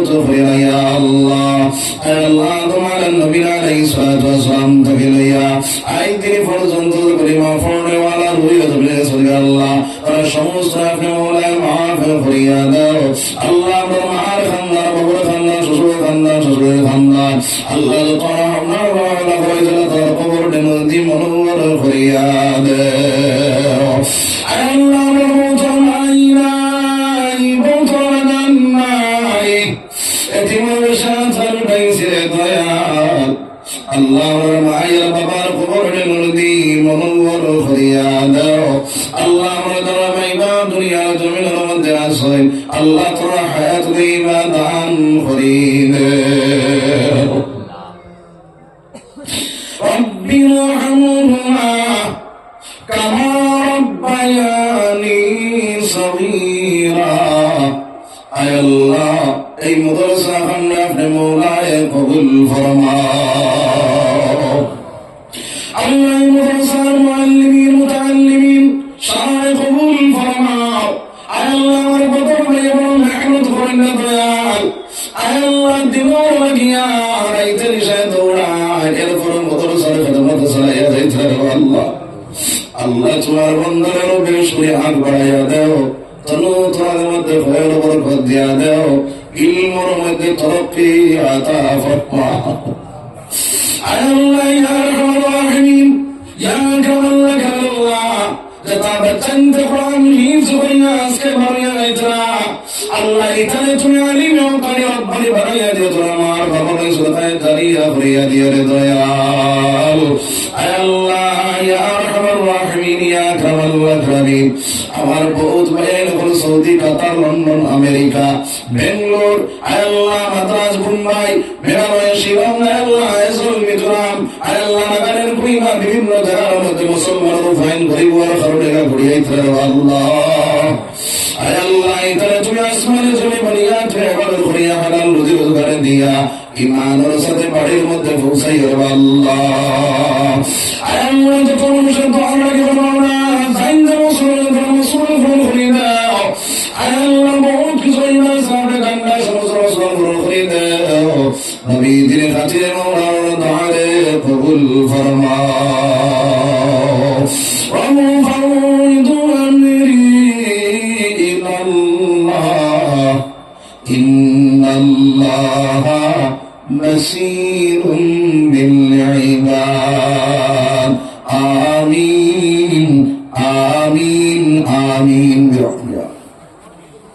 মহব্বত হইয়া ইয়া আল্লাহ আল্লাহ তোমার নবী আলাইহিস সালাতু ওয়াস সালাম থেকে লইয়া আই তিনি পর্যন্ত কলিমা পড়নেওয়ালা রুইয়া তুমি আল্লাহ তারা সমস্ত আপনি মওলা মাফ করিয়া দাও আল্লাহ আমরা মার খান্দার বাবার খান্দার শ্বশুর খান্দার শ্বশুরের খান্দার আল্লাহ তারা আপনার মওলা কইলা তার কবর মধ্যে মনোবর করিয়া দাও আল্লাহ আল্লাহ মায়ের বাবার কবরে নদী মনোবর করিয়া দাও আল্লাহ আমরা তোরা মাইবা দুনিয়া জমিনের মধ্যে আসই আল্লাহ তোরা হায়াত দিবা দান করি দে রব্বি রহমহুমা কামা রব্বায়ানি সগীরা আয় আল্লাহ এই মাদ্রাসা খানা আপনি মওলায়ে কবুল ফরমাও আল্লাহ মাদ্রাসার মুআল্লিমিন মুতাআল্লিমিন সবাই কবুল ফরমাও আল্লাহ আমার বদর এবং মেহনত করেন না দয়াল আল্লাহ দিনও লাগিয়া রাইতে নিশা দৌড়ায় এরপর মাদ্রাসার খেদমত চালাইয়া যাইতে আল্লাহ আল্লাহ তোমার বন্দারের বেশি হাত বাড়াইয়া দাও তনু তোমাদের মধ্যে ভয়ের বরকত দিয়া দাও ইলমের মধ্যে তরক্কি আতা ফরমাও আল্লাহ ইয়া আরহামার রাহিমিন ইয়া কামাল আল্লাহ যেটা বচন কোরআন হিফজ করিয়া আজকে ভরিয়া আইতা আল্লাহ ইতালে তুমি আলিম ও কারি রব্বানি বানাইয়া দিও তোমার ভগবান সুলতায় দাঁড়িয়া ভরিয়া দিও রে দয়াল আল্লাহ ইয়া আরহামার রাহিমিন ইয়া কামাল আকরামিন আমার বহুত ভাইয়ের হল Saudi Qatar London America Bangalore আল্লাহ মাদ্রাজ মুম্বাই মেঘালয় শিলং আল্লাহ আইজল মিজোরাম আল্লাহ নাগালেন্ড কুইমা বিভিন্ন জায়গার মধ্যে মুসলমানদের ফাইন গরিবর খারুডেগা ঘুরিয়াইতে আল্লাহ আল্লাহ ইতারে তুমি আসমানে জমি বানিয়া ফেরবার ঘুরিয়া হালাল রুজি রোজগারে দিয়া ইমানের সাথে বাড়ির মধ্যে পৌঁছাই আল্লাহ আল্লাহ যত মানুষের দোয়া লাগে বানাওনা জাইন্দা মুসলমান মুসলমান করে দাও আল্লাহ বহুত কিছু ইমান সামনে গান্ডা সমস্ত মুসলমান করে দাও নবী দিনের খাতিরে মাওলানা দোয়ারে কবুল ফরমাও إن الله بصير بالعباد